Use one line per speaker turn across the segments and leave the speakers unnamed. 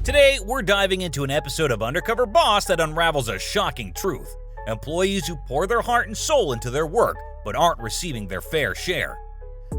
Today, we're diving into an episode of Undercover Boss that unravels a shocking truth. Employees who pour their heart and soul into their work, but aren't receiving their fair share.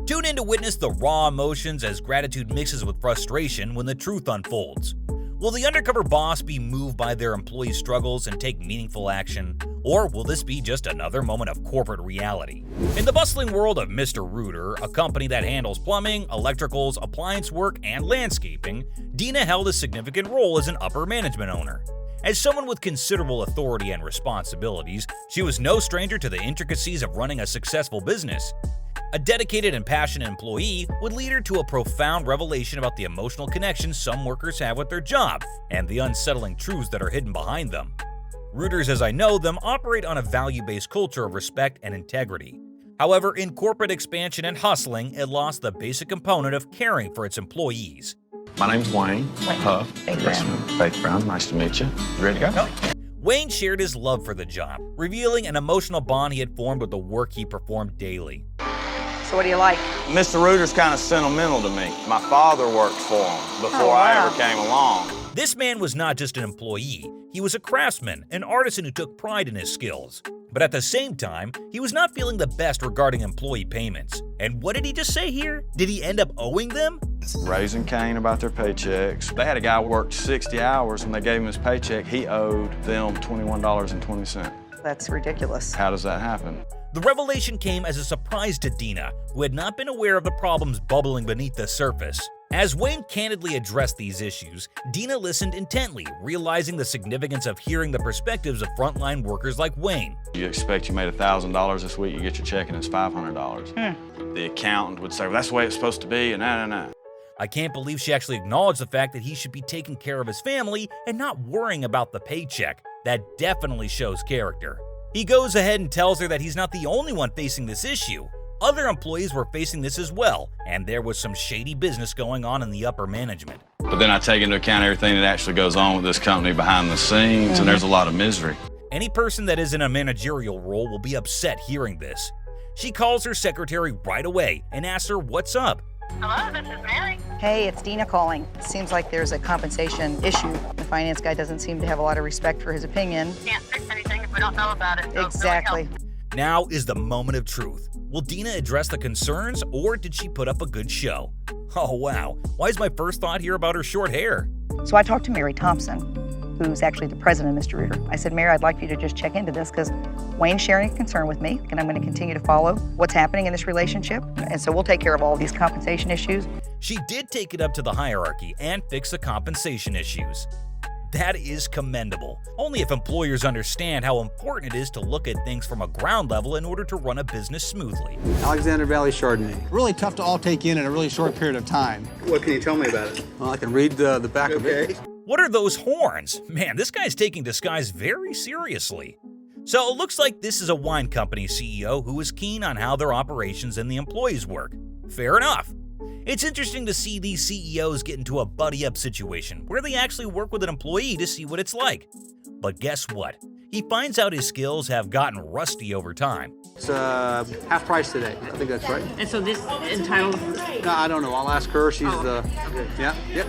Tune in to witness the raw emotions as gratitude mixes with frustration when the truth unfolds. Will the undercover boss be moved by their employees' struggles and take meaningful action? Or will this be just another moment of corporate reality? In the bustling world of Mr. Rooter, a company that handles plumbing, electricals, appliance work, and landscaping, Dina held a significant role as an upper management owner. As someone with considerable authority and responsibilities, she was no stranger to the intricacies of running a successful business. A dedicated and passionate employee would lead her to a profound revelation about the emotional connections some workers have with their job and the unsettling truths that are hidden behind them. Rooters, as I know them, operate on a value-based culture of respect and integrity. However, in corporate expansion and hustling, it lost the basic component of caring for its employees.
My name's Wayne. Faith Brown. Nice to meet you. Ready to go?
Wayne shared his love for the job, revealing an emotional bond he had formed with the work he performed daily.
So what do you like?
Mr. Rooter's kind of sentimental to me. My father worked for him before I ever came along.
This man was not just an employee, he was a craftsman, an artisan who took pride in his skills. But at the same time, he was not feeling the best regarding employee payments. And what did he just say here? Did he end up owing them?
Raising Cain about their paychecks. They had a guy who worked 60 hours. When they gave him his paycheck, he owed them $21.20.
That's ridiculous.
How does that happen?
The revelation came as a surprise to Dina, who had not been aware of the problems bubbling beneath the surface. As Wayne candidly addressed these issues, Dina listened intently, realizing the significance of hearing the perspectives of frontline workers like Wayne.
You expect you made $1,000 this week, you get your check and it's $500. The accountant would say, well, that's the way it's supposed to be, and nah.
I can't believe she actually acknowledged the fact that he should be taking care of his family and not worrying about the paycheck. That definitely shows character. He goes ahead and tells her that he's not the only one facing this issue. Other employees were facing this as well, and there was some shady business going on in the upper management.
But then I take into account everything that actually goes on with this company behind the scenes, and there's a lot of misery.
Any person that is in a managerial role will be upset hearing this. She calls her secretary right away and asks her what's up.
Hello, this is Mary.
Hey, it's Dina calling. It seems like there's a compensation issue. The finance guy doesn't seem to have a lot of respect for his opinion.
Can't fix anything if we don't know about it. So
Exactly.
Really
Now is the moment of truth. Will Dina address the concerns, or did she put up a good show? Oh wow, why is my first thought here about her short hair?
So I talked to Mary Thompson, who's actually the president of Mr. Rooter. I said, Mary, I'd like you to just check into this because Wayne's sharing a concern with me, and I'm going to continue to follow what's happening in this relationship. And so we'll take care of all these compensation issues.
She did take it up to the hierarchy and fix the compensation issues. That is commendable. Only if employers understand how important it is to look at things from a ground level in order to run a business smoothly.
Alexander Valley Chardonnay. Really tough to all take in a really short period of time.
What can you tell me about it?
Well, I can read the back of it.
What are those horns? Man, this guy's taking disguise very seriously. So it looks like this is a wine company CEO who is keen on how their operations and the employees work. Fair enough. It's interesting to see these CEOs get into a buddy-up situation where they actually work with an employee to see what it's like. But guess what? He finds out his skills have gotten rusty over time.
It's half price today. I think that's right.
And so this entitled...
No, I don't know. I'll ask her. She's but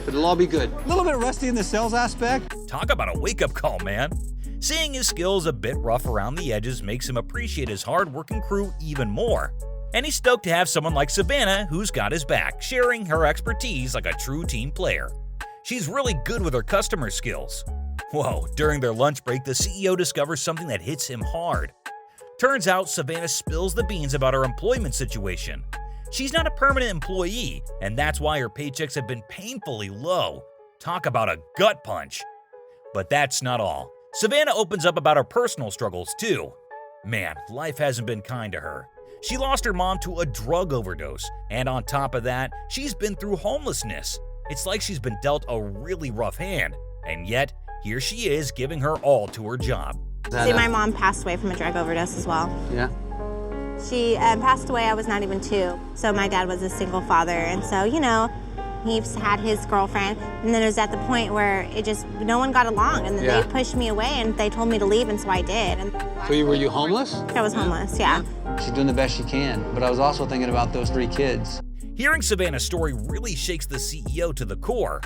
it'll all be good. A little bit rusty in the sales aspect.
Talk about a wake-up call, man. Seeing his skills a bit rough around the edges makes him appreciate his hard-working crew even more. And he's stoked to have someone like Savannah who's got his back, sharing her expertise like a true team player. She's really good with her customer skills. Whoa, during their lunch break, the CEO discovers something that hits him hard. Turns out Savannah spills the beans about her employment situation. She's not a permanent employee, and that's why her paychecks have been painfully low. Talk about a gut punch. But that's not all. Savannah opens up about her personal struggles too. Man, life hasn't been kind to her. She lost her mom to a drug overdose, and on top of that, she's been through homelessness. It's like she's been dealt a really rough hand, and yet, here she is giving her all to her job.
See, my mom passed away from a drug overdose as well.
Yeah.
She passed away, I was not even 2. So my dad was a single father, and so, he's had his girlfriend, and then it was at the point where no one got along, and then they pushed me away, and they told me to leave, and so I did. And
So were you homeless?
I was homeless, yeah.
She's doing the best she can, but I was also thinking about those 3 kids.
Hearing Savannah's story really shakes the CEO to the core.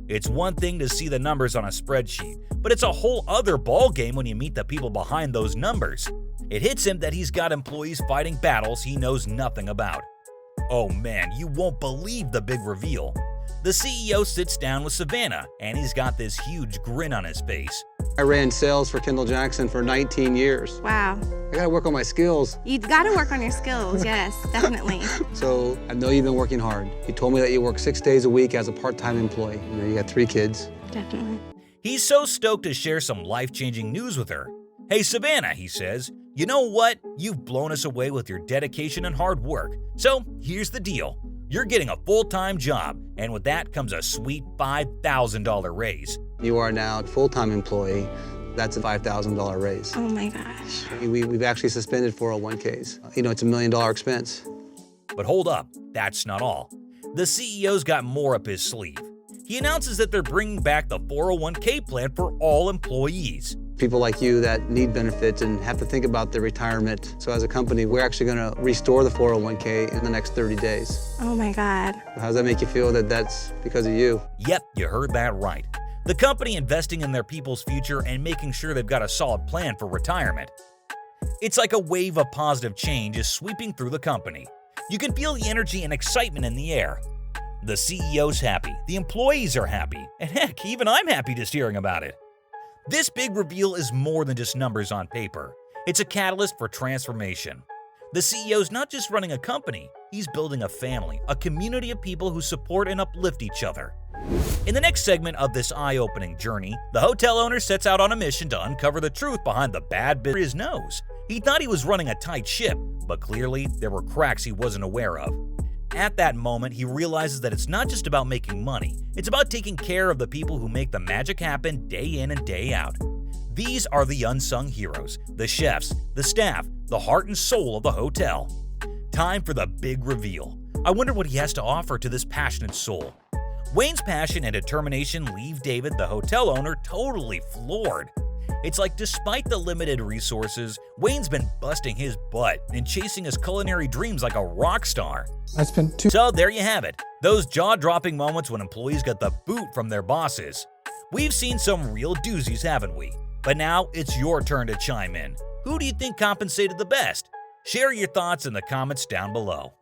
It's one thing to see the numbers on a spreadsheet, but it's a whole other ballgame when you meet the people behind those numbers. It hits him that he's got employees fighting battles he knows nothing about. Oh man, you won't believe the big reveal. The CEO sits down with Savannah, and he's got this huge grin on his face.
I ran sales for Kendall Jackson for 19 years.
Wow.
I gotta work on my skills.
You gotta work on your skills, yes, definitely.
So I know you've been working hard. You told me that you work 6 days a week as a part-time employee. You know, you got 3 kids.
Definitely.
He's so stoked to share some life-changing news with her. Hey Savannah, he says, you know what? You've blown us away with your dedication and hard work. So here's the deal. You're getting a full-time job, and with that comes a sweet $5,000 raise.
You are now a full-time employee. That's a $5,000 raise.
Oh my gosh.
We've actually suspended 401ks. You know, it's $1 million expense.
But hold up, that's not all. The CEO's got more up his sleeve. He announces that they're bringing back the 401k plan for all employees.
People like you that need benefits and have to think about their retirement. So as a company, we're actually going to restore the 401k in the next 30 days.
Oh my God.
How does that make you feel that that's because of you?
Yep, you heard that right. The company investing in their people's future and making sure they've got a solid plan for retirement. It's like a wave of positive change is sweeping through the company. You can feel the energy and excitement in the air. The CEO's happy, the employees are happy, and heck, even I'm happy just hearing about it. This big reveal is more than just numbers on paper. It's a catalyst for transformation. The CEO's not just running a company, he's building a family, a community of people who support and uplift each other. In the next segment of this eye-opening journey, the hotel owner sets out on a mission to uncover the truth behind the bad bit his nose. He thought he was running a tight ship, but clearly there were cracks he wasn't aware of. At that moment, he realizes that it's not just about making money, it's about taking care of the people who make the magic happen day in and day out. These are the unsung heroes, the chefs, the staff, the heart and soul of the hotel. Time for the big reveal. I wonder what he has to offer to this passionate soul. Wayne's passion and determination leave David, the hotel owner, totally floored. It's like despite the limited resources, Wayne's been busting his butt and chasing his culinary dreams like a rock star. So there you have it, those jaw-dropping moments when employees get the boot from their bosses. We've seen some real doozies, haven't we? But now it's your turn to chime in. Who do you think compensated the best? Share your thoughts in the comments down below.